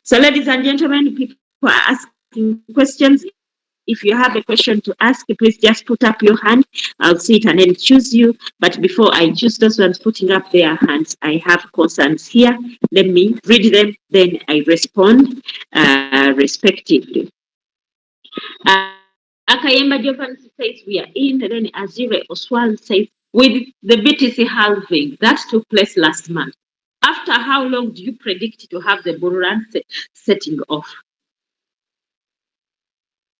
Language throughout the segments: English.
So, ladies and gentlemen, people are asking questions. If you have a question to ask, please just put up your hand. I'll see it and then choose you. But before I choose those ones putting up their hands, I have concerns here. Let me read them, then I respond respectively. Akayemba Giovanni says we are in. Then Azire Oswald says, with the BTC halving, that took place last month. After how long do you predict to have the bull run setting off?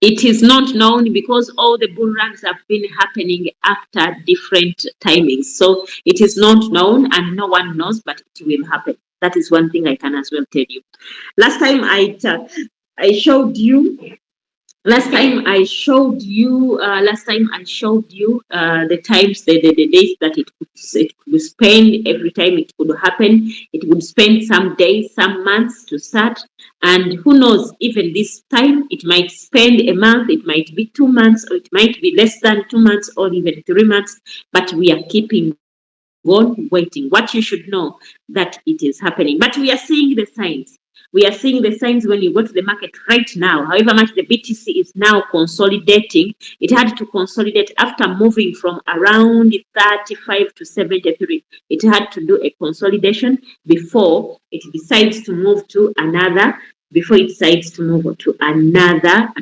It is not known because all the bull runs have been happening after different timings. So it is not known and no one knows, but it will happen. That is one thing I can as well tell you. Last time I showed you Last time I showed you the times, the days that it could spend. Every time it could happen, it would spend some days, some months to start. And who knows, even this time, it might spend a month, it might be 2 months, or it might be less than 2 months, or even 3 months. But we are keeping on waiting. What you should know that it is happening. But we are seeing the signs. We are seeing the signs when you go to the market right now. However much the BTC is now consolidating, it had to consolidate after moving from around 35 to 73. It had to do a consolidation before it decides to move to another,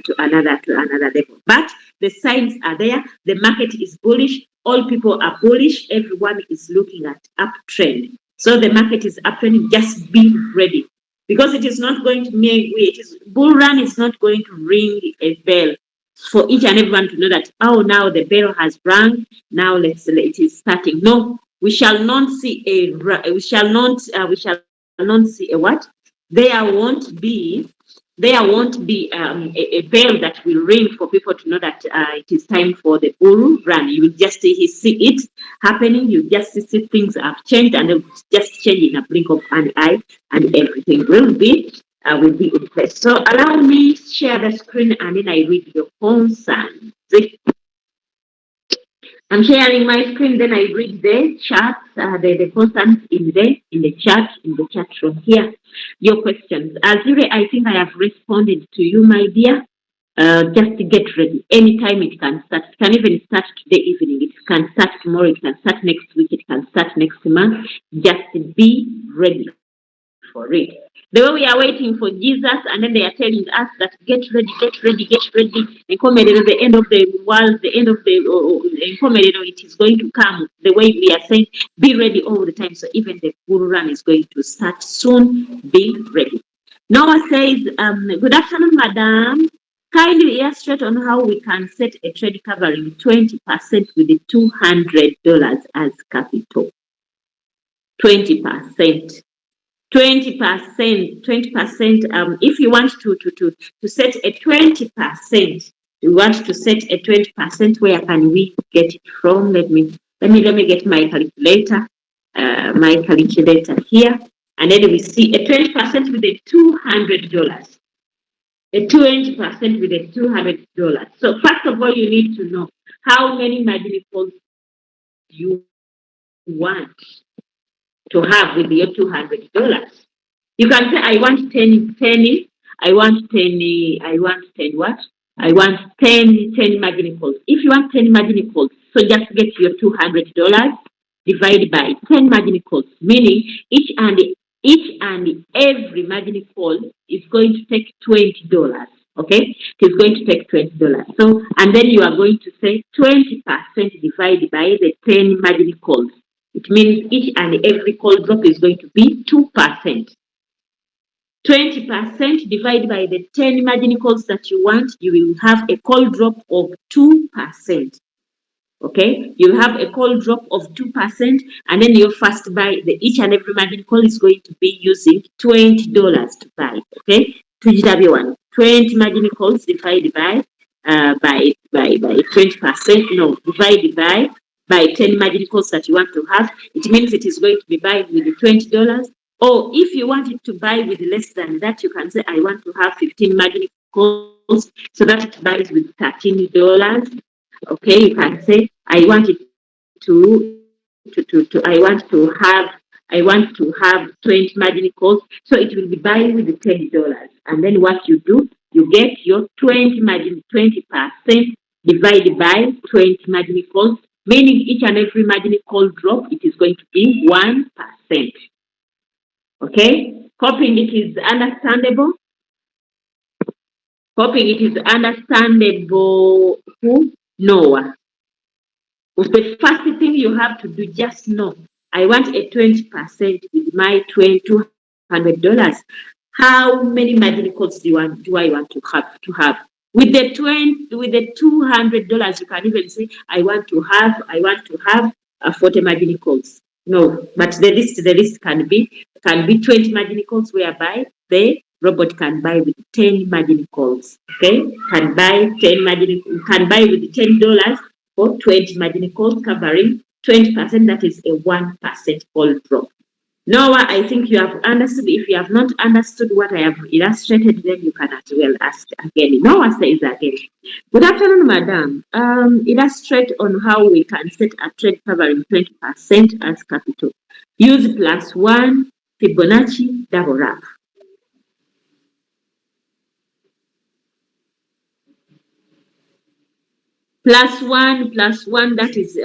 to another level. But the signs are there. The market is bullish. All people are bullish. Everyone is looking at uptrend. So the market is uptrending. Just be ready. Because it is not going to make bull run is not going to ring a bell for each and everyone to know that, oh, now the bell has rung, now it is starting. No, we shall not see a what? There won't be a bell that will ring for people to know that it is time for the bull run. You will just see it happening. You just see things have changed, and they'll just change in a blink of an eye, and everything will be in place. So allow me to share the screen, and then I read your concerns. I'm sharing my screen, then I read the chat, the concerns in the chat room here. Your questions. Azure, I think I have responded to you, my dear. Just to get ready. Anytime it can start. It can even start today evening. It can start tomorrow. It can start next week. It can start next month. Just be ready for it. The way we are waiting for Jesus, and then they are telling us that get ready. And the end of the world, the end of the it is going to come. The way we are saying, be ready all the time. So even the bull run is going to start soon. Be ready. Noah says, good afternoon, madam. Kindly illustrate on how we can set a trade covering 20% with the $200 as capital. 20%. 20%. If you want to set a 20%, you want to set a 20%. Where can we get it from? Let me get my calculator. Here, and then we see a 20% with a $200. A 20% with a $200. So first of all, you need to know how many margin calls you want to have with your $200. You can say, I want 10, I want 10 what? I want 10 margin calls. If you want 10 margin calls, so just get your $200 divided by 10 margin calls, meaning each and every margin call is going to take $20. Okay, it is going to take $20. So, and then you are going to say 20% divided by the 10 margin calls. It means each and every call drop is going to be 2%. 20% divided by the 10 margin calls that you want, you will have a call drop of 2%. Okay, you have a call drop of 2%, and then your first buy, each and every margin call is going to be using $20 to buy. Okay, 20 margin calls divided by 20%. No, divided by 10 margin calls that you want to have. It means it is going to be buying with the $20. Or if you want it to buy with less than that, you can say I want to have 15 margin calls, so that it buys with $13. Okay, you can say I want it to have I want to have 20 margin calls. So it will be buying with the $10. And then what you do, you get your 20 margin, 20% divided by 20 margin calls, meaning each and every margin call drop, it is going to be 1%. Okay? Hoping it is understandable. Hoping it is understandable. Who? Noah. The first thing you have to do, just know, I want a 20% with my $200. How many margin calls do I want to have? With the $200, you can even say, I want to have 40 margin calls. No, but the list can be 20 margin calls, whereby the robot can buy with 10 margin calls. Okay, can buy with $10 for 20 margin calls, covering 20%. That is a 1% call drop. Noah, I think you have understood. If you have not understood what I have illustrated, then you can as well ask again. Noah says again, good afternoon, madam. Illustrate on how we can set a trade covering 20% as capital. Use +1 Fibonacci double wrap. +1, that is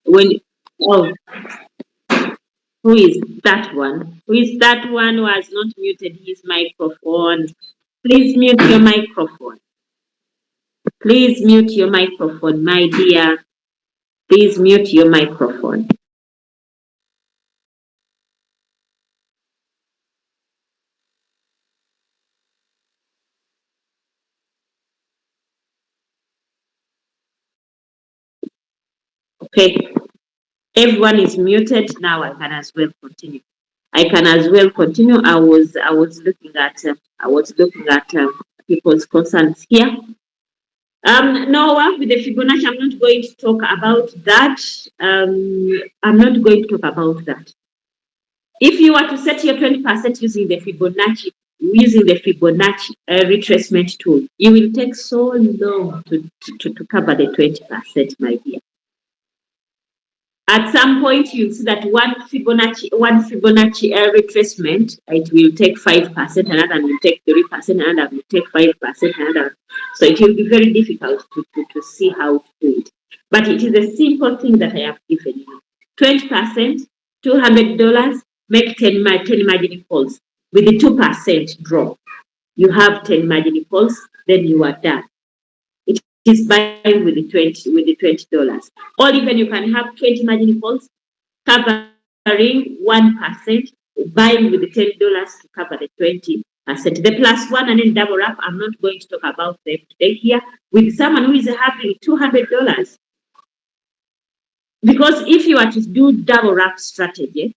when, oh, who is that one? Who is that one who has not muted his microphone? Please mute your microphone. Please mute your microphone, my dear. Please mute your microphone. Okay. Everyone is muted now. I can as well continue. I was looking at people's concerns here. Noah, with the Fibonacci, I'm not going to talk about that. I'm not going to talk about that. If you were to set your 20% using the Fibonacci retracement tool, you will take so long to cover the 20%, my dear. At some point, you'll see that one Fibonacci retracement, it will take 5%, another will take 3%, another will take 5%, another. So it will be very difficult to see how to do it. But it is a simple thing that I have given you. 20%, $200, make 10 margin calls. With the 2% drop, you have 10 margin calls, then you are done. Is buying with the $20. Or even you can have 20 margin calls covering 1%, buying with the $10 to cover the 20%. The +1 and then double wrap, I'm not going to talk about them today here. With someone who is having $200, because if you are to do double wrap strategy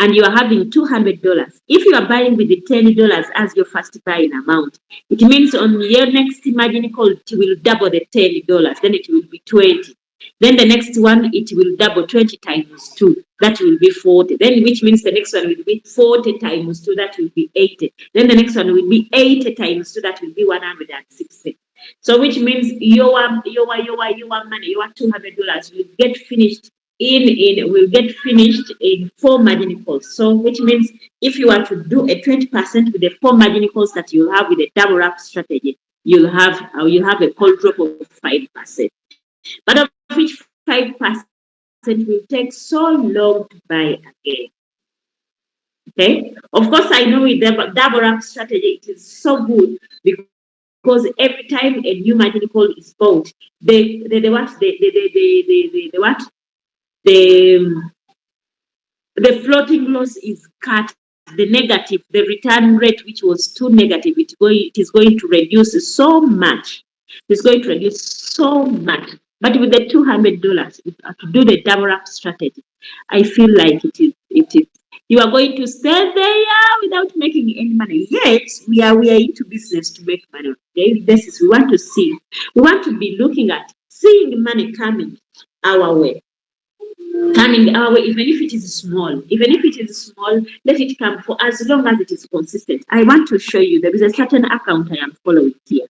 and you are having $200, if you are buying with the $10 as your first buying amount, it means on your next margin call, it will double the $10, then it will be 20. Then the next one, it will double 20 times 2, that will be 40. Then which means the next one will be 40 times 2, that will be 80. Then the next one will be 80 times 2, that will be 160. So which means your money, your $200 will get finished in 4 margin calls. So which means if you are to do a 20% with the 4 margin calls that you have with a double wrap strategy, you'll have a call drop of 5%. But of which 5% will take so long to buy again. Okay. Of course, I know with the double wrap strategy, it is so good because every time a new margin call is bought, the floating loss is cut. The negative, the return rate, which was too negative, it is going to reduce so much. It's going to reduce so much. But with the $200, to do the double wrap strategy, I feel like it is. You are going to stay there without making any money. Yet we are into business to make money. Okay? This is we want to see. We want to be looking at seeing money coming our way. Even if it is small, let it come for as long as it is consistent. I want to show you there is a certain account I am following here.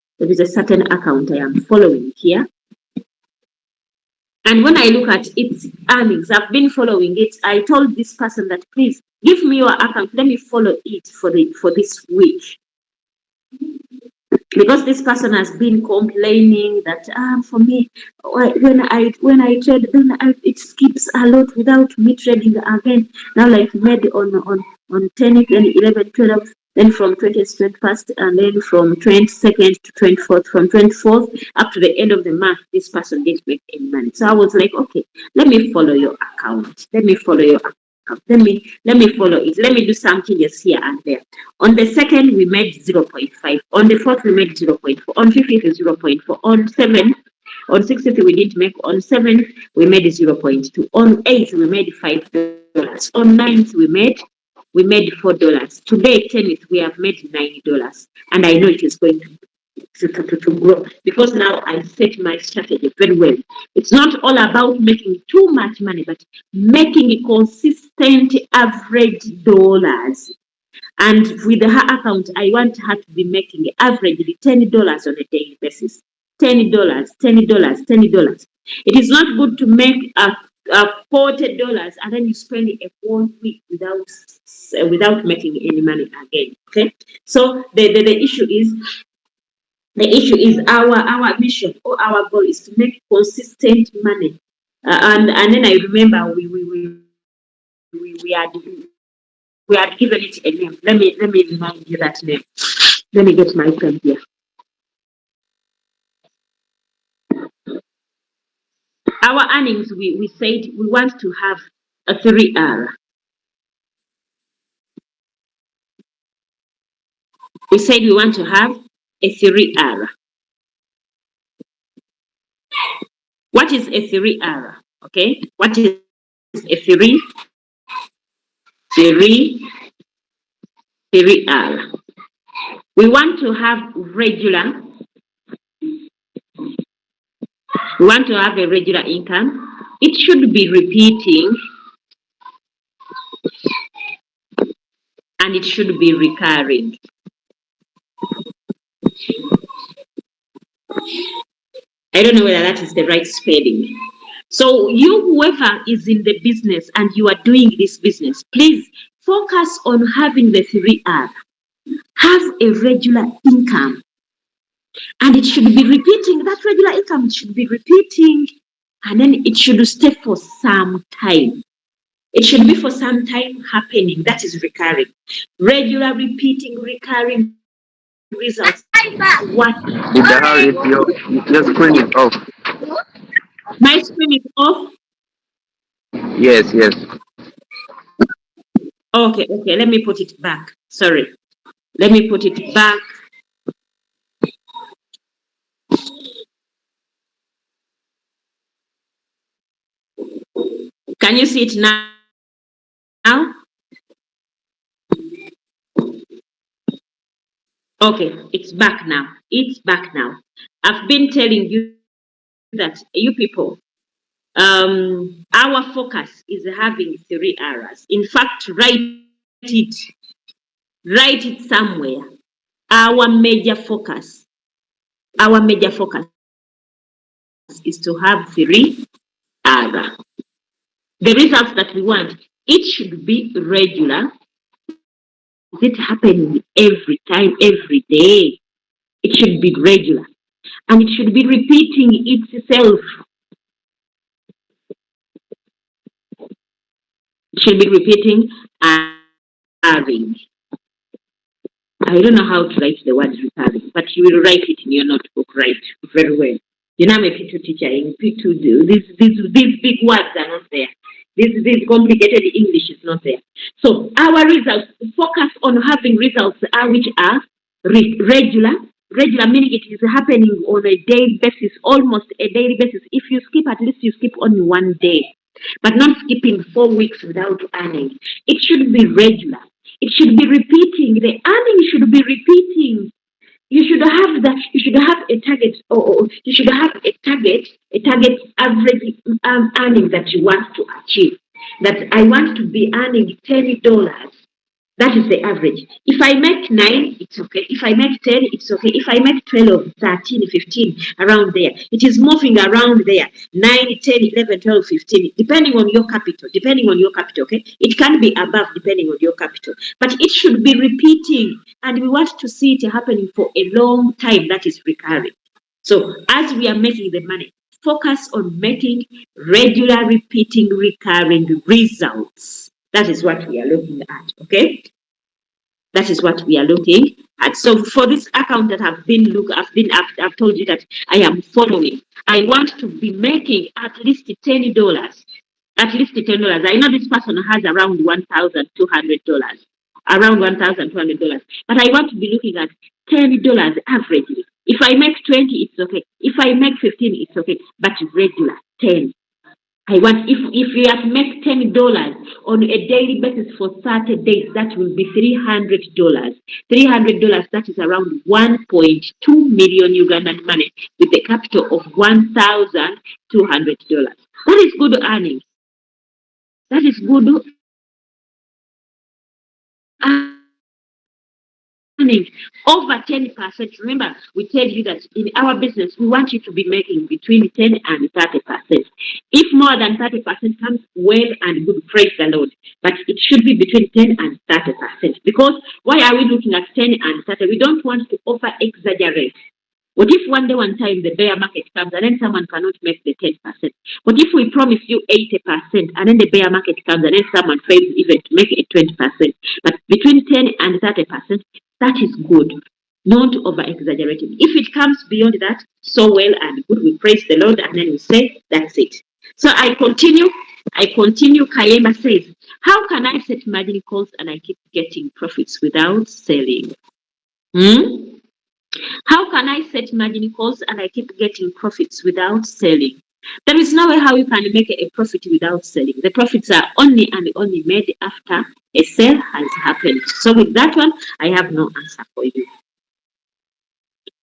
And when I look at its earnings, I've been following it. I told this person that please give me your account. Let me follow it for this week. Because this person has been complaining that for me, when I trade, then it skips a lot without me trading again. Now, like made on 10th, then 11th, 12th, then from 20th to 21st, and then from 22nd to 24th, from 24th up to the end of the month, this person didn't make any money. So I was like, okay, let me follow your account. Let me follow your account. Let me follow it. Let me do some changes here and there. On the second, we made 0.5. On the fourth, we made 0.4. On 50th, 0.4. On 7th, on 60th, we didn't make. On 7th, we made 0.2. On 8th, we made $5. On 9th, we made $4. Today, 10th, we have made $9. And I know it is going to grow because now I set my strategy very well. It's not all about making too much money, but making consistent average dollars. And with her account, I want her to be making averagely $10 on a daily basis. $10, $10, $10. It is not good to make $40 and then you spend a whole week without making any money again. Okay, so the issue is our mission or our goal is to make consistent money. And then I remember we had given it a name. Let me remind you that name. Let me get my pen here. Our earnings, we said we want to have a 3R. We said we want to have a 3R. What is a 3R? Okay, what is a 3R? We want to have regular. We want to have a regular income. It should be repeating and it should be recurring. I don't know whether that is the right spelling. So you, whoever is in the business and you are doing this business, please focus on having the 3R. Have a regular income. And it should be repeating, that regular income should be repeating, and then it should stay for some time. It should be for some time happening. That is recurring. Regular, repeating, recurring results. What? Harriet, your screen is off. My screen is off. Yes, yes. Okay, let me put it back. Sorry. Let me put it back. Can you see it now? Okay, it's back now. It's back now. I've been telling you that you people, our focus is having 3Rs. In fact, write it somewhere. Our major focus is to have 3R. The results that we want, it should be regular. Is it happening every time, every day? It should be regular. And it should be repeating itself. It should be repeating and recurring. I don't know how to write the word recurring, but you will write it in your notebook, right? Very well. You know, I'm a P2 teacher. In P2, these big words are not there. This complicated English is not there. So our results, focus on having results which are regular. Regular meaning it is happening on a daily basis, almost a daily basis. If you skip, at least you skip only one day, but not skipping 4 weeks without earning. It should be regular. It should be repeating. The earning should be repeating. You should have that. You should have a target, or you should have a target average earning that you want to achieve. That I want to be earning $10 That is the average. If I make 9, it's okay. If I make 10, it's okay. If I make 12, 13, 15, around there, it is moving around there. 9, 10, 11, 12, 15, depending on your capital. Depending on your capital, okay? It can be above depending on your capital. But it should be repeating, and we want to see it happening for a long time. That is recurring. So as we are making the money, focus on making regular, repeating, recurring results. That is what we are looking at, okay? That is what we are looking at. So for this account that I've told you that I am following, I want to be making at least $10. At least $10. I know this person has around $1,200, around $1,200, but I want to be looking at $10 averagely. If I make 20, it's okay. If I make 15, it's okay. But regular, 10. I want, if you have to make $10 on a daily basis for 30 days, that will be $300. $300, that is around 1.2 million Ugandan money with a capital of $1,200. That is good earnings. That is good earning over 10%. Remember, we tell you that in our business, we want you to be making between 10 and 30%. If more than 30% comes, well and good, praise the Lord. But it should be between 10 and 30%. Because why are we looking at 10 and 30? We don't want to over exaggerate. What if one day, one time, the bear market comes and then someone cannot make the 10%? What if we promise you 80% and then the bear market comes and then someone fails even to make it 20%? But between 10 and 30%, that is good. Not over exaggerating. If it comes beyond that, so well and good. We praise the Lord and then we say, that's it. So I continue. Kayemba says, how can I set margin calls and I keep getting profits without selling? How can I set margin calls and I keep getting profits without selling? There is no way how you can make a profit without selling. The profits are only and only made after a sale has happened. So with that one, I have no answer for you.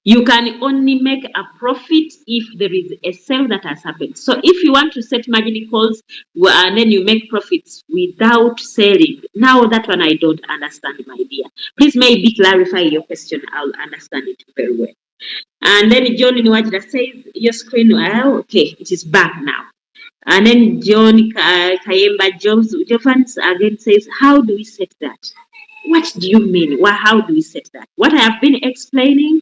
You can only make a profit if there is a sale that has happened. So if you want to set margin calls and then you make profits without selling, now that one I don't understand, my dear. Please maybe clarify your question. I'll understand it very well. And then John Nwajira says, your screen, okay, it is back now. And then John Kayemba Jovans again says, how do we set that? What do you mean? How do we set that? What I have been explaining,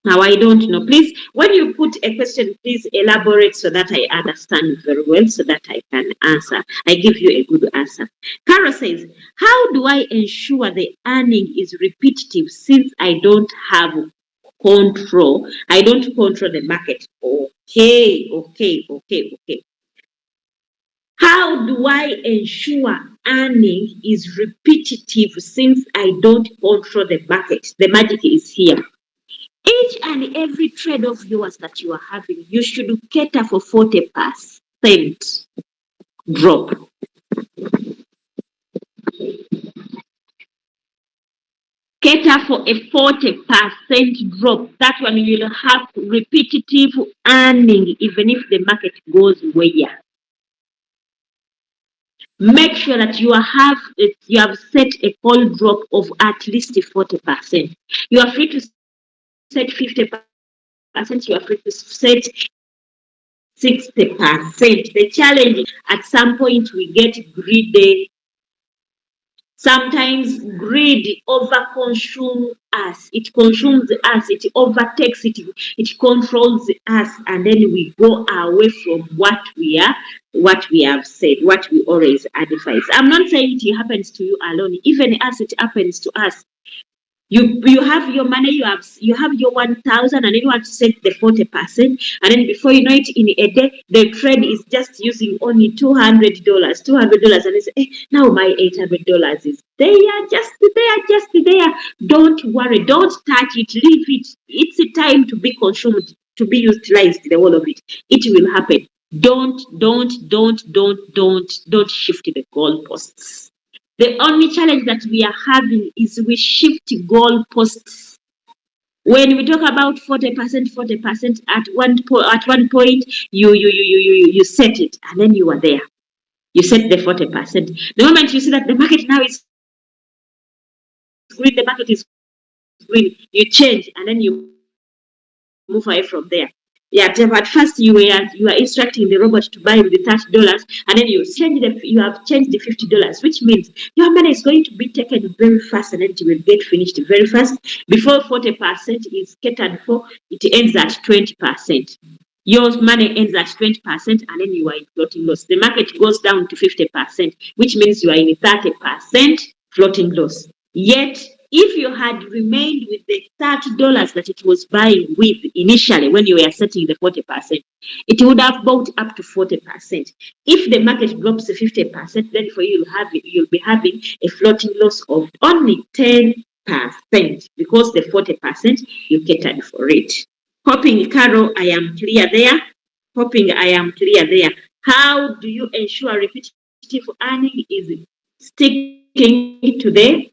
now I don't know. Please, when you put a question, please elaborate so that I understand very well, so that I can answer. I give you a good answer. Carol says, how do I ensure the earning is repetitive since I don't have control? I don't control the market. Okay. How do I ensure earning is repetitive since I don't control the market? The magic is here. Each and every trade of yours that you are having, you should cater for 40% drop. Cater for a 40% drop. That one you will have repetitive earning even if the market goes where. Make sure that you have set a call drop of at least 40%. You are free to set 50%. You are free to set 60%. The challenge is at some point we get greedy. Sometimes greed overconsumes us. It consumes us. It overtakes it. It controls us, and then we go away from what we have said, what we always advise. I'm not saying it happens to you alone. Even as it happens to us. You have your money, you have your 1,000, and then you want to set the 40%, and then before you know it, in a day, the trade is just using only $200, and it's now my $800 is there, just there. Don't worry, don't touch it, leave it. It's a time to be consumed, to be utilized, the whole of it. It will happen. Don't shift the goalposts. The only challenge that we are having is we shift goalposts. When we talk about 40%, at one point you set it, and then you are there. You set the 40%. The moment you see that the market now is green, the market is green, you change and then you move away from there. Yeah, at first you are instructing the robot to buy with the $30, and then you have changed the $50, which means your money is going to be taken very fast, and then it will get finished very fast. Before 40% is catered for, it ends at 20%. Your money ends at 20%, and then you are in floating loss. The market goes down to 50%, which means you are in 30% floating loss. Yet, if you had remained with the $30 that it was buying with initially when you were setting the 40%, it would have bought up to 40%. If the market drops to 50%, then for you, you'll be having a floating loss of only 10% because the 40% you catered for it. Hoping, Carol, I am clear there. Hoping I am clear there. How do you ensure repetitive earning is sticking to the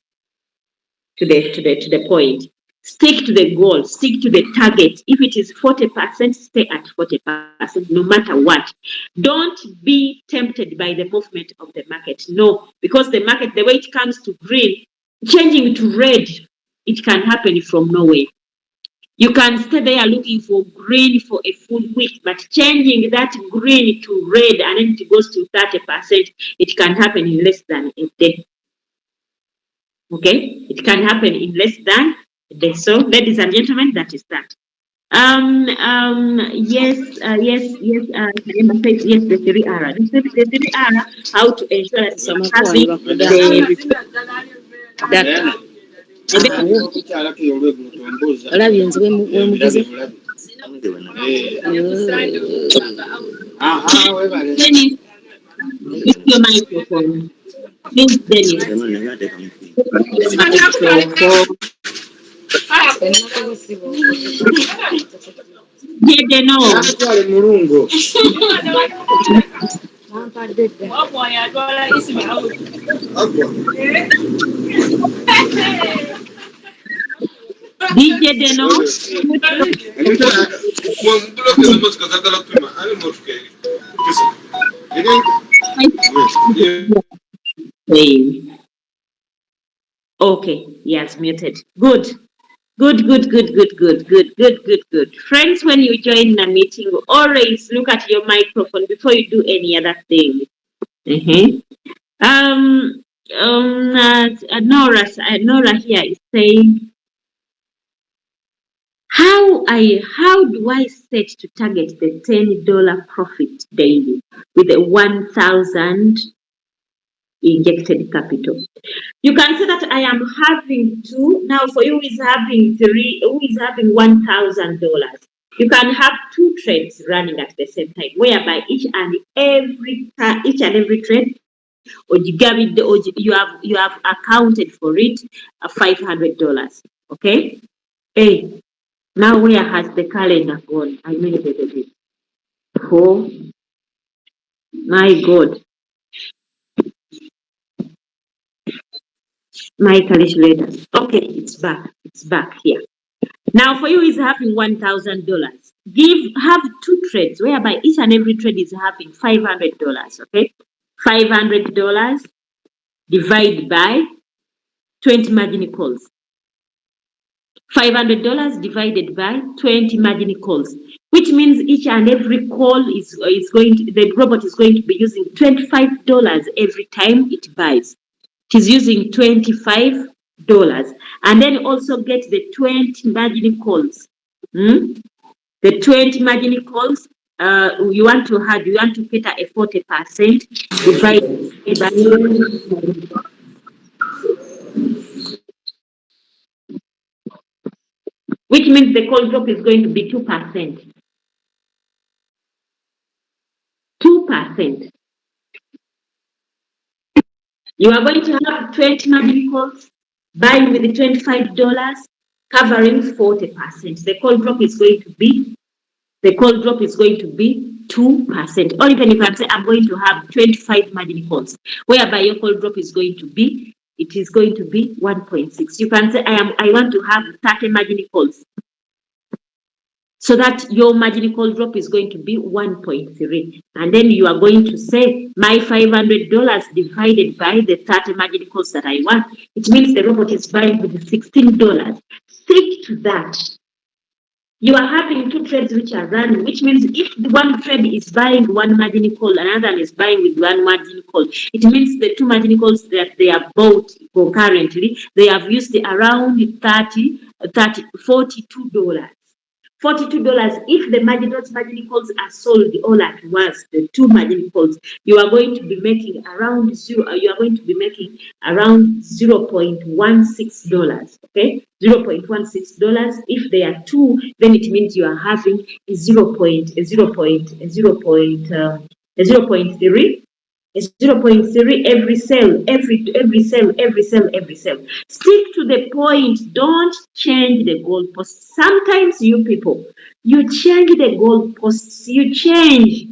point? Stick to the goal, stick to the target. If it is 40%, stay at 40%, no matter what. Don't be tempted by the movement of the market. No, because the market, the way it comes to green, changing to red, it can happen from nowhere. You can stay there looking for green for a full week, but changing that green to red and then it goes to 30%, it can happen in less than a day. Okay, it can happen in less than a day. So, ladies and gentlemen, that is that. Yes, yes, the 3R. The 3R, how to ensure that you are having olabye nze wemuguze your microphone. Please, Dennis. DJ Deno. Okay, yes, muted. Good. Good. Friends, when you join a meeting, always look at your microphone before you do any other thing. Nora here is saying, how do I set to target the $10 profit daily with a 1,000 injected capital? You can say that I am having two. Now for you who is having $1,000, you can have two trades running at the same time, whereby each and every trade, or you have accounted for it $500. Okay. Hey, now where has the calendar gone? I made it. Oh my God. My calculators. Okay, it's back here. Now for you is having $1,000. Have two trades whereby each and every trade is having $500. Okay, $500 divided by 20 margin calls. $500 divided by 20 margin calls, which means each and every call the robot is going to be using $25 every time it buys. It is using $25, and then also get the 20 margin calls. The 20 margin calls. You want to cater a 40% divided by, which means the call drop is going to be 2%. 2%. You are going to have 20 margin calls, buying with the $25, covering 40%. The call drop is going to be 2%. Or even you can say I'm going to have 25 margin calls, whereby your call drop is going to be 1.6. You can say I want to have 30 margin calls. so that your margin call drop is going to be 1.3. And then you are going to say my $500 divided by the 30 margin calls that I want. It means the robot is buying with $16. Stick to that. You are having two trades which are running, which means if the one trade is buying one margin call, another is buying with one margin call, it means the two margin calls that they are bought concurrently, they have used around $42. $42. If the margin calls are sold all at once, the two margin calls, you are going to be making around $0.16. Okay, $0.16. If they are two, then it means you are having 0.3. 0.3 every sale, every sale. Stick to the point. Don't change the goalposts. Sometimes you people, you change the goalposts. You change.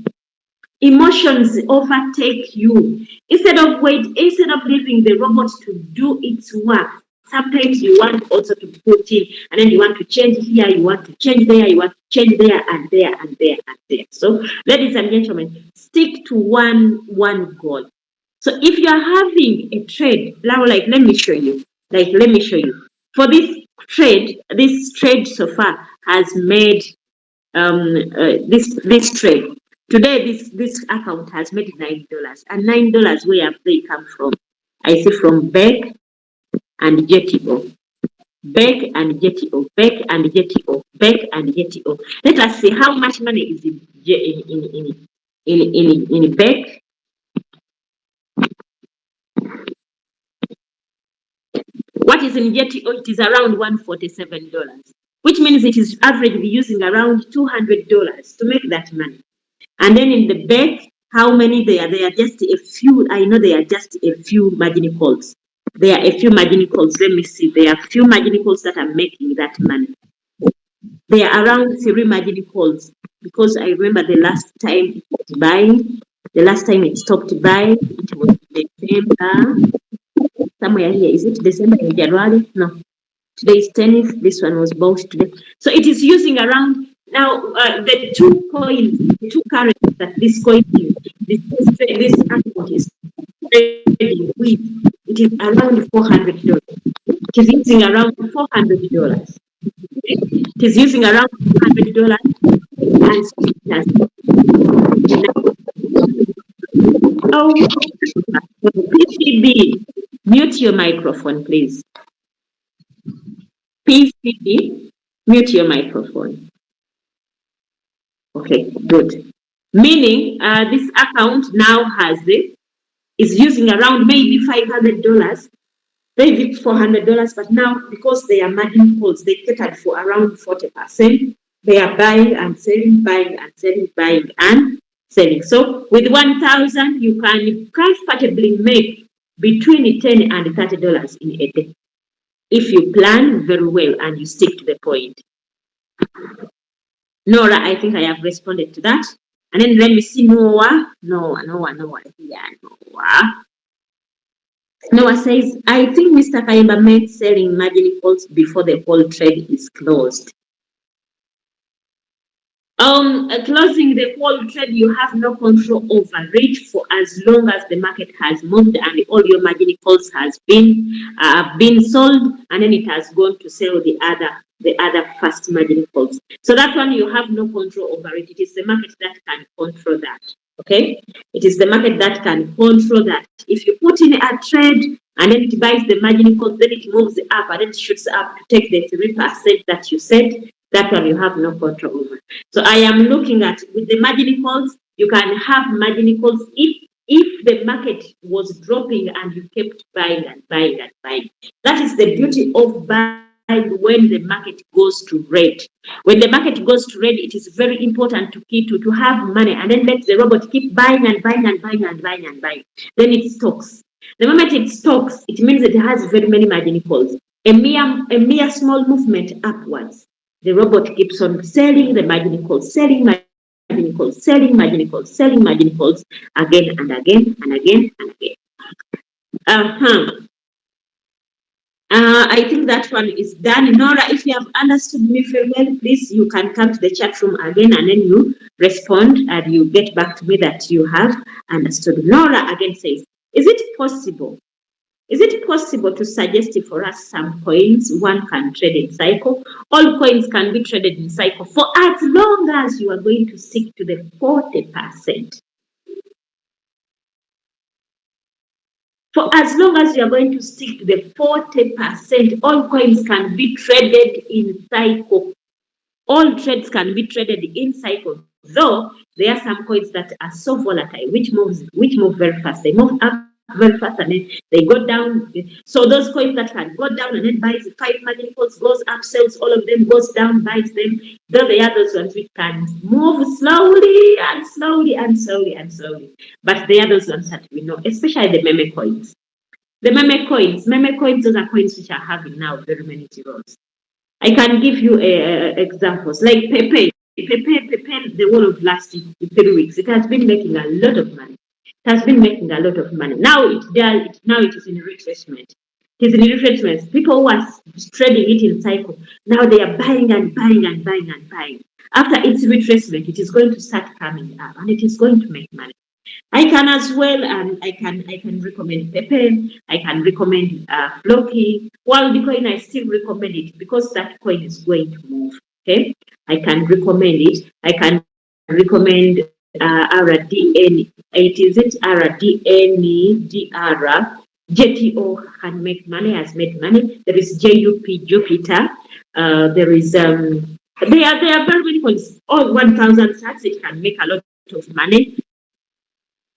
Emotions overtake you. Instead of leaving the robot to do its work. Sometimes you want also to put in, and then you want to change here, you want to change there, you want to change there and there and there and there. So, ladies and gentlemen, stick to one goal. So, if you are having a trade, like let me show you. For this trade so far has made this trade. Today, this account has made $9, and $9 where have they come from? I see from Beck and JTO. Beck and JTO, Beck and JTO, Beck and JTO. Let us see how much money is in Beck. What is in JTO? It is around $147, which means it is averagely using around $200 to make that money. And then in the Beck, how many they are? They are just a few. I know they are just a few margin calls. There are a few margin calls. Let me see. There are a few margin calls that are making that money. There are around 3 margin calls, because I remember the last time it stopped buying. It was December. Somewhere here. Is it December or January? No. Today is 10th. This one was bought today. So it is using around. Now, the two currencies that this coin is, this account is trading with, it is around $400. It is using around $400. It is using around $400 and PCB, mute your microphone, please. PCB, mute your microphone. Okay, good. Meaning, this account now is using around maybe $500, maybe $400, but now because they are margin calls, they catered for around 40%. They are buying and selling, buying and selling, buying and selling. So with 1,000, you can comfortably make between $10 and $30 in a day, if you plan very well and you stick to the point. Nora, I think I have responded to that. And then let me see Noah. Noah. Noah says, I think Mr. Kaimba meant selling margin calls before the whole trade is closed. Closing the whole trade, you have no control over it for as long as the market has moved and all your margin calls has been sold, and then it has gone to sell the other first margin calls. So that one you have no control over it. It is the market that can control that. Okay, it is the market that can control that. If you put in a trade and then it buys the margin calls, then it moves up and then it shoots up to take the 3% that you said. That one you have no control over. So I am looking at with the margin calls, you can have margin calls if the market was dropping and you kept buying and buying and buying. That is the beauty of buying when the market goes to red. When the market goes to red, it is very important to have money and then let the robot keep buying and buying and buying and buying and buying. Then it stocks. The moment it stocks, it means it has very many margin calls. A mere small movement upwards. The robot keeps on selling the margin calls, selling margin calls, selling margin calls, selling margin calls again and again and again and again. I think that one is done. Nora, if you have understood me very well, please, you can come to the chat room again and then you respond and you get back to me that you have understood. Nora again says, is it possible? Is it possible to suggest for us some coins one can trade in cycle? All coins can be traded in cycle for as long as you are going to stick to the 40%. For as long as you are going to stick to the 40%, all coins can be traded in cycle. All trades can be traded in cycle, though there are some coins that are so volatile, which move very fast. They move up very fast and then they go down. So those coins that can go down and then buys 5 margin calls, goes up, sells all of them, goes down, buys them. Though they are those ones which can move slowly and slowly and slowly and slowly. But they are those ones that we know, especially the meme coins. The meme coins, those are coins which are having now very many zeros. I can give you examples like Pepe. Pepe, the whole of last 3 weeks, it has been making a lot of money. It has been making a lot of money. Now it is in retracement. It is in retracement. People who are trading it in cycle, now they are buying and buying and buying and buying. After its retracement, it is going to start coming up and it is going to make money. I can as well, I can recommend Pepe, I can recommend Floki. While the coin, I still recommend it because that coin is going to move. Okay, I can recommend it. I can recommend RDN. Is it RDN, DR? JTO can make money, has made money. There is JUP, Jupiter. There is there are very many coins. All 1,000 sats, it can make a lot of money.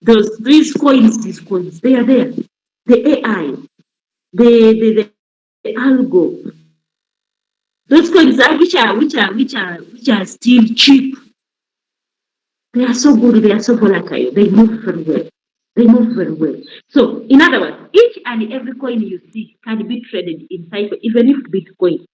These coins, they are there. The AI, the algo. Those coins are which are still cheap. They are so good. They are so volatile. They move very well. They move very well. So, in other words, each and every coin you see can be traded in cycle, even if Bitcoin.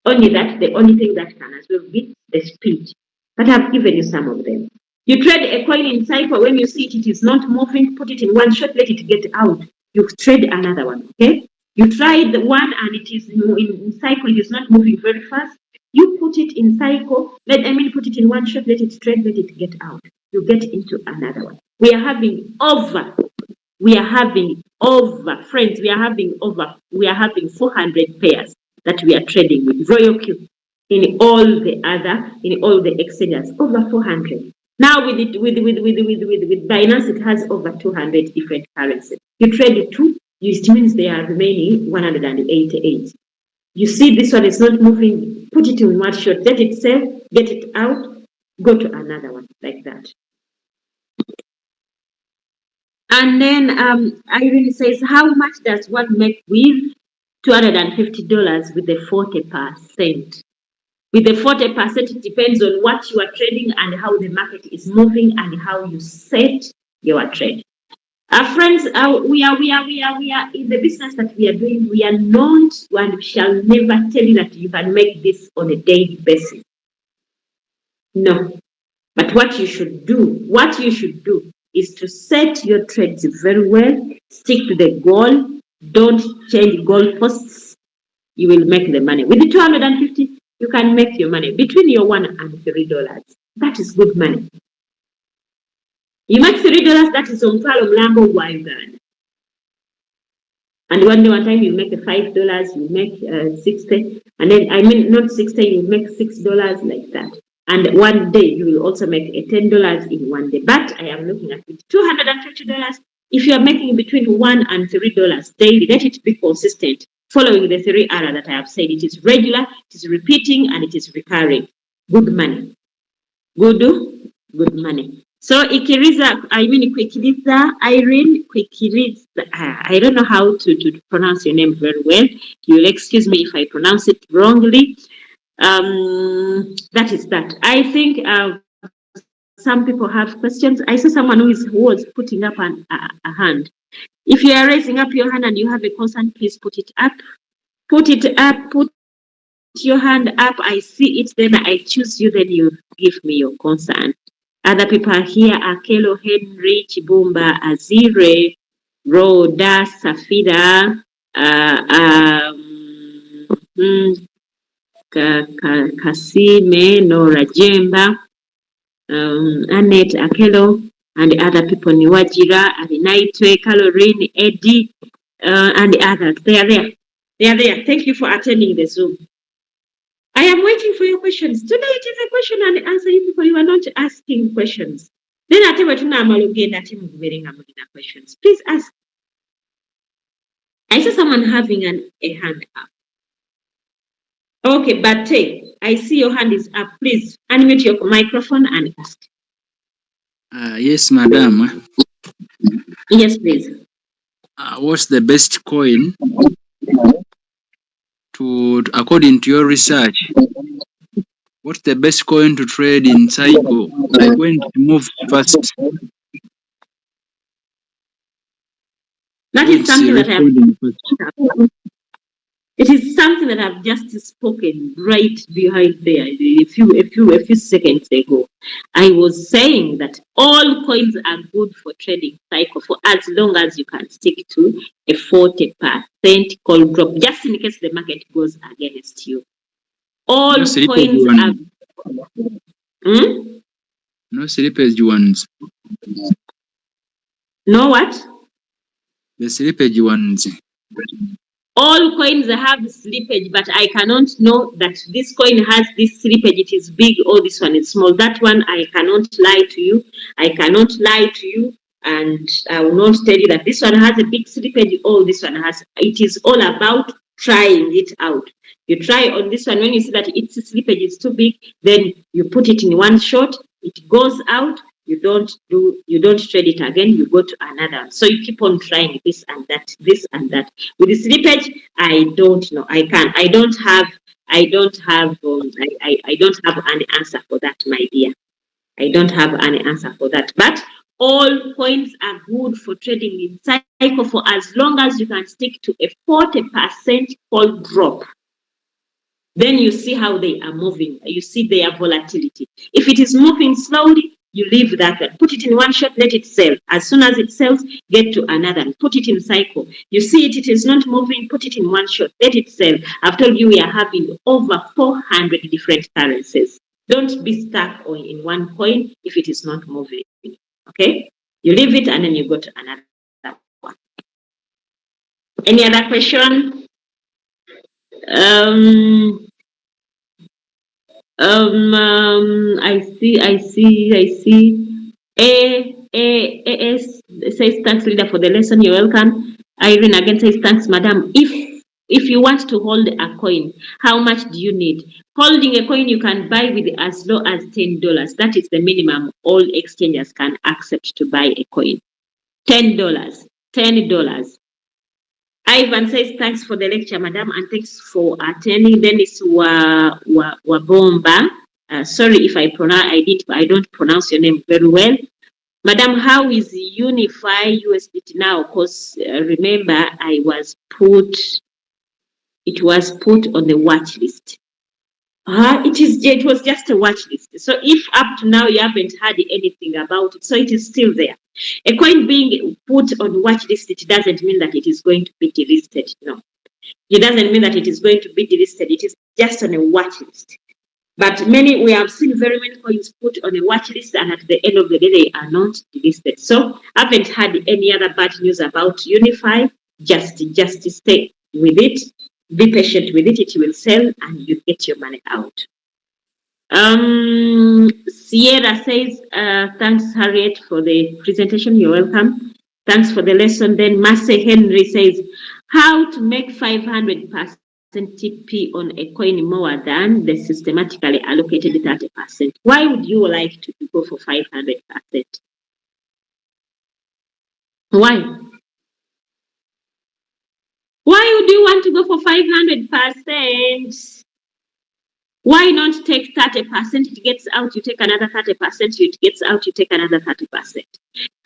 Only that, the only thing that can as well be the speed. But I've given you some of them. You trade a coin in cycle, when you see it is not moving, put it in one shot, let it get out. You trade another one, okay? You tried the one and it is in cycle, it is not moving very fast. You put it in cycle, put it in one shot, let it trade, let it get out. You get into another one. We are having over, friends, we are having 400 pairs that we are trading with Royal Q in all the exchanges, over 400. Now with Binance, it has over 200 different currencies. You trade 2, it means there are remaining 188. You see this one is not moving, put it in one shot, let it sell, get it out, go to another one, like that. And then Irene says, how much does one make with $250 with the 40%? With the 40%, it depends on what you are trading and how the market is moving and how you set your trade. Friends, we are in the business that we are doing. We are not, and we shall never tell you that you can make this on a daily basis. No. But what you should do is to set your trades very well, stick to the goal, don't change goalposts. You will make the money. With the 250, you can make your money between your $1 and $3. That is good money. You make $3, that is on Mlambo Uganda. And one time you make $5, you make 60, and then not 60, you make $6 like that. And one day you will also make $10 in one day. But I am looking at it, $250. If you are making between $1 and $3 daily, let it be consistent. Following the 3 R that I have said, it is regular, it is repeating, and it is recurring. Good money. Good money. So Ikiriza, Irene Kwikiriza, I don't know how to pronounce your name very well. You will excuse me if I pronounce it wrongly. That is that. I think some people have questions. I saw someone who was putting up a hand. If you are raising up your hand and you have a concern, please put it up. Put it up. Put your hand up. I see it. Then I choose you. Then you give me your concern. Other people are here. Akelo, Henry, Chibumba, Azire, Rhoda, Safira, Kasime, Nora Jemba, Annette Akelo, and other people, Niwajira, Arinaitwe, Caroline, Eddie, and others. They are there. They are there. Thank you for attending the Zoom. I am waiting for your questions. Today it is a question and answer. You people, you are not asking questions. Then I tell you questions. Please ask. I saw someone having a hand up. Okay, but I see your hand is up. Please unmute your microphone and ask. Yes, madam. Yes, please. What's the best coin according to your research? What's the best coin to trade in cycle? Like when it moves fast? That is something that it is something that I've just spoken right behind there a few seconds ago. I was saying that all coins are good for trading cycle for as long as you can stick to a 40% call drop, just in case the market goes against you. All coins are no slippage ones. No what? The slippage ones. All coins have slippage, but I cannot know that this coin has this slippage. It is big or this one is small. That one I cannot lie to you. I cannot lie to you, and I will not tell you that this one has a big slippage or this one has. It is all about trying it out. You try on this one. When you see that its slippage is too big, then you put it in one shot. It goes out. You don't trade it again, you go to another. So you keep on trying this and that. With the slippage, I don't know. I don't have an answer for that, my dear. I don't have an answer for that. But all coins are good for trading in cycle for as long as you can stick to a 40% call drop. Then you see how they are moving. You see their volatility. If it is moving slowly, you leave that one. Put it in one shot, let it sell. As soon as it sells, get to another. Put it in cycle. You see it is not moving, put it in one shot, let it sell. I've told you we are having over 400 different currencies. Don't be stuck in one coin if it is not moving. Okay? You leave it and then you go to another one. Any other question? I see. AS says thanks, leader, for the lesson. You're welcome. Irene again says thanks, madam. If you want to hold a coin, how much do you need? Holding a coin you can buy with as low as $10. That is the minimum all exchanges can accept to buy a coin. $10. Ivan says thanks for the lecture, madam, and thanks for attending. Dennis Wabomba. Sorry if I don't pronounce your name very well. Madam, how is Unify USDT now? Because remember, it was put on the watch list. It was just a watch list. So if up to now you haven't heard anything about it, so it is still there. A coin being put on watch list, it doesn't mean that it is going to be delisted. No, it doesn't mean that it is going to be delisted. It is just on a watch list. But we have seen very many coins put on a watch list, and at the end of the day, they are not delisted. So I haven't had any other bad news about Unify. Just stay with it. Be patient with it. It will sell, and you get your money out. Sierra says, thanks, Harriet, for the presentation. You're welcome. Thanks for the lesson. Then Massey Henry says, how to make 500% TP on a coin more than the systematically allocated 30%. Why would you like to go for 500%? Why? Why would you want to go for 500%? Why not take 30%? It gets out, you take another 30%. It gets out, you take another 30%.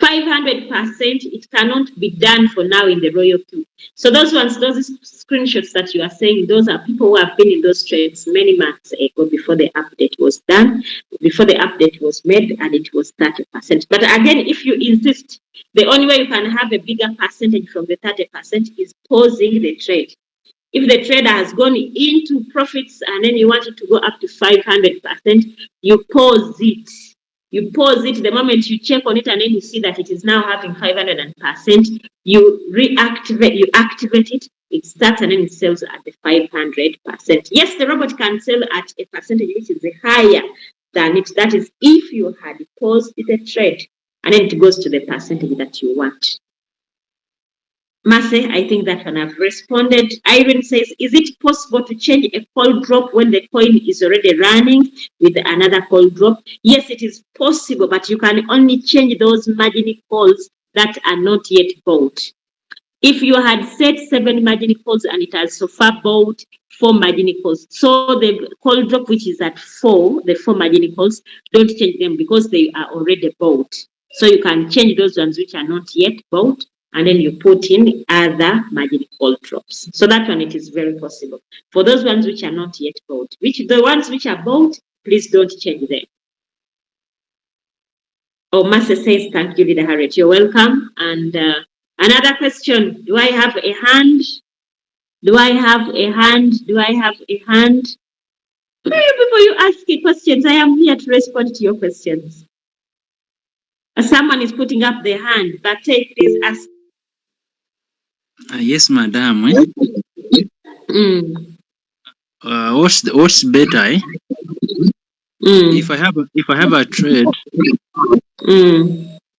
500%, it cannot be done for now in the Royal Queue. So those screenshots that you are saying, those are people who have been in those trades many months ago before the update was done, before the update was made, and it was 30%. But again, if you insist, the only way you can have a bigger percentage from the 30% is pausing the trade. If the trader has gone into profits and then you want it to go up to 500%, you pause it. You pause it the moment you check on it and then you see that it is now having 500%, you activate it, it starts and then it sells at the 500%. Yes, the robot can sell at a percentage which is higher than it. That is if you had paused the trade and then it goes to the percentage that you want. Marcy, I think that one I've responded. Irene says, is it possible to change a call drop when the coin is already running with another call drop? Yes, it is possible, but you can only change those margin calls that are not yet bought. If you had set 7 margin calls and it has so far bought 4 margin calls, so the call drop which is at 4, the 4 margin calls, don't change them because they are already bought. So you can change those ones which are not yet bought, and then you put in other margin call drops. So that one, it is very possible. For those ones which are not yet bought, the ones which are bought, please don't change them. Oh, Master says, thank you, Leader Harriet. You're welcome. And another question, do I have a hand? Do I have a hand? Do I have a hand? Before you ask me questions, I am here to respond to your questions. Someone is putting up their hand, but please ask. Yes, madam. What's better? If I have a trade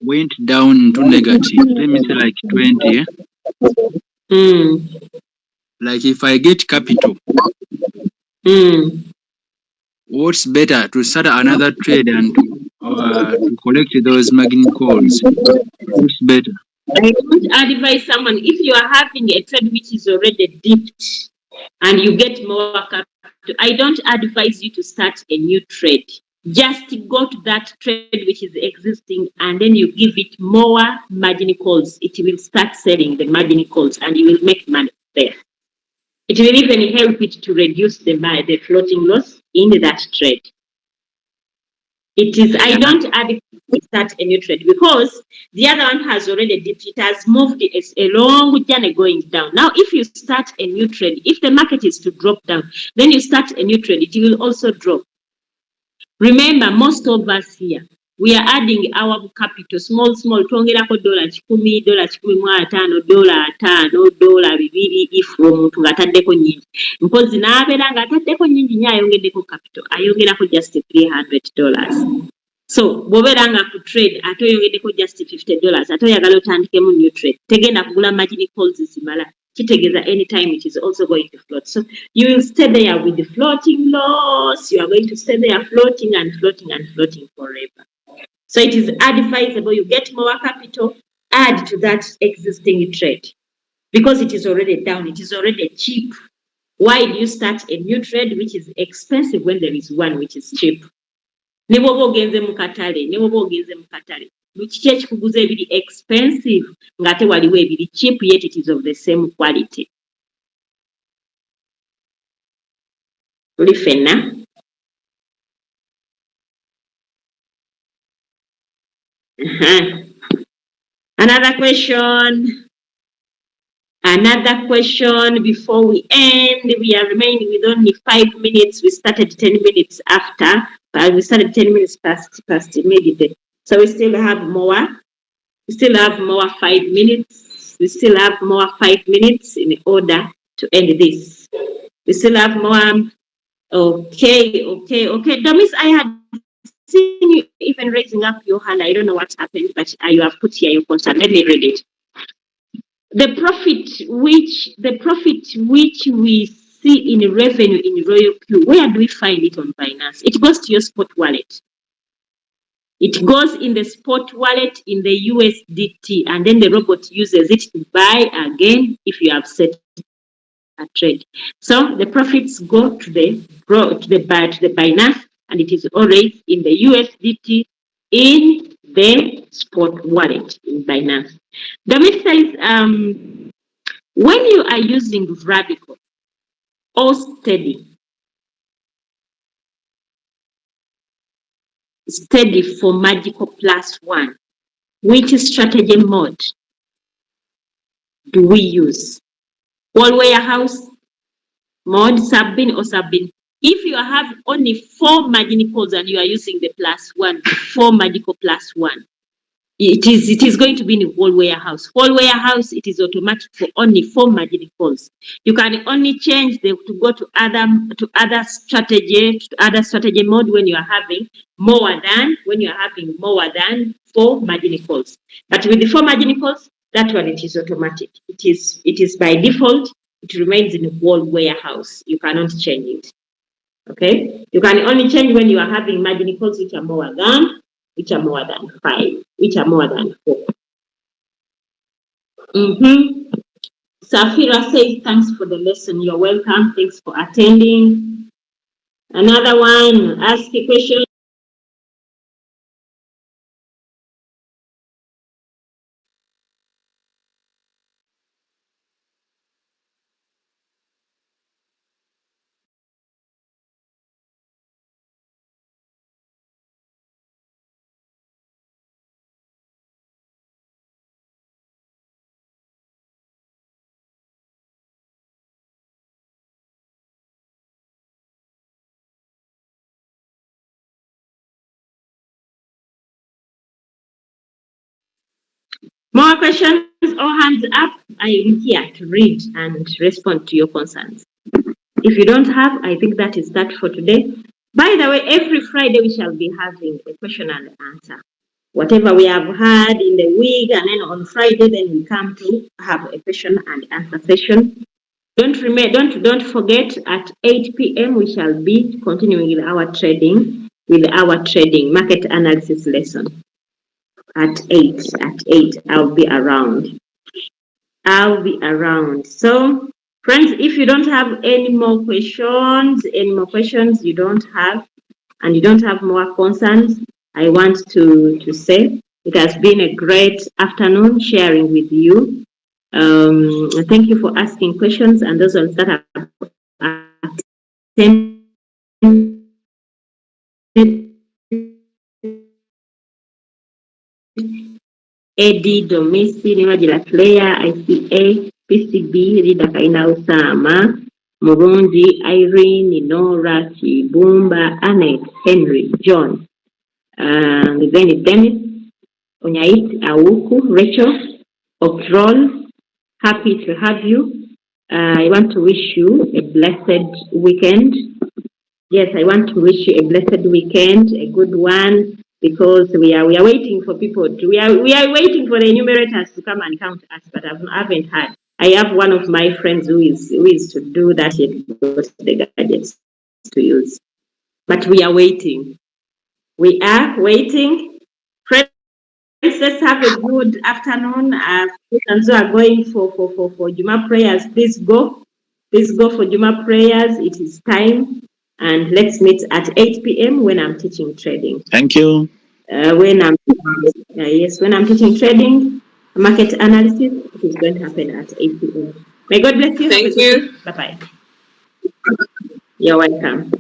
went down into negative, let me say like 20. Like if I get capital, what's better, to start another trade and to collect those margin calls? What's better? I don't advise someone, if you are having a trade which is already dipped and you get more capital, I don't advise you to start a new trade. Just go to that trade which is existing and then you give it more margin calls. It will start selling the margin calls and you will make money there. It will even help it to reduce the floating loss in that trade. It is, I don't advise you to start a new trade because the other one has already dipped. It has moved a long journey going down. Now, if you start a new trade, if the market is to drop down, then you start a new trade, it will also drop. Remember, most of us here, we are adding our capital, small, twongerako $10, $15, $5, $2, if omuntu ng'ataddeko nnyingi. Mpozi n'abeera ng'ataddeko nnyingi nnyo ayongeddeko capital, ayongerako just $300. So, bw'obeera nga ku trade ate oyongeddeko just $50, ate oyagala otandikemu new trade, tegenda kugula margin calls zimala. Kitegeeza anytime it is also going to float. So you will stay there with the floating loss. You are going to stay there floating and floating and floating forever. So it is advisable you get more capital, add to that existing trade because it is already down. It is already cheap. Why do you start a new trade which is expensive when there is one which is cheap? Ne bw'oba ogenze mu katale. Kiki ekikuguza ebiri expensive ng'ate waliwo ebiri cheap yet it is of the same quality. Tuli ffenna. Another question before we end. We are remaining with only 5 minutes. We started 10 minutes after. We started 10 minutes past immediately. So we still have more. We still have more 5 minutes. We still have more 5 minutes in order to end this. We still have more. Okay. Domis, I had seen you even raising up your hand. I don't know what happened, but you have put here your concern. Let me read it. The profit which we see in revenue in Royal Q, where do we find it on Binance? It goes to your spot wallet. It goes in the spot wallet in the USDT, and then the robot uses it to buy again if you have set a trade. So the profits go to the Binance, and it is always in the USDT in the spot wallet in Binance. Damit says, when you are using Radical or Steady for Magical +1, which strategy mode do we use? All warehouse, Mod, sub-bin, or sub-bin. If you have only 4 margin calls and you are using the +1, 4 magical +1, it is going to be in a whole warehouse. Whole warehouse, it is automatic for only 4 margin calls. You can only change to go to other strategy mode when you are having more than 4 margin calls. But with the 4 margin calls, that one it is automatic. It is by default. It remains in a whole warehouse. You cannot change it. Okay, you can only change when you are having margin calls which are more than 5, which are more than 4. Safira says, thanks for the lesson. You're welcome. Thanks for attending. Another one, ask a question. More questions or hands up? I am here to read and respond to your concerns. If you don't have, I think that is that for today. By the way, every Friday we shall be having a question and answer. Whatever we have had in the week, and then on Friday, then we come to have a question and answer session. Don't forget, at 8 p.m. we shall be continuing with our trading market analysis lesson. At 8, I'll be around. So, friends, if you don't have any more questions, you don't have, and you don't have more concerns, I want to say it has been a great afternoon sharing with you. Thank you for asking questions, and those ones that have attended. Eddie, Domisi, Niwagira Claire, ICA, PCB, Rida Kaina Usama, Murundi, Irene, Nora, Chibumba, Annette, Henry, John, then Dennis, Onyait, Awuku, Rachel, Okrol, happy to have you. I want to wish you a blessed weekend. Yes, I want to wish you a blessed weekend, a good one, because we are waiting for people to, we are waiting for the enumerators to come and count us, but I haven't had. I have one of my friends who is to do that, yet got the gadgets to use. But we are waiting. We are waiting. Friends, let's have a good afternoon. Those are going for Juma prayers. Please go for Juma prayers. It is time. And let's meet at 8 p.m. when I'm teaching trading. Thank you. When I'm teaching trading, market analysis, it is going to happen at 8 p.m. May God bless you. Thank you. Bye-bye. You're welcome.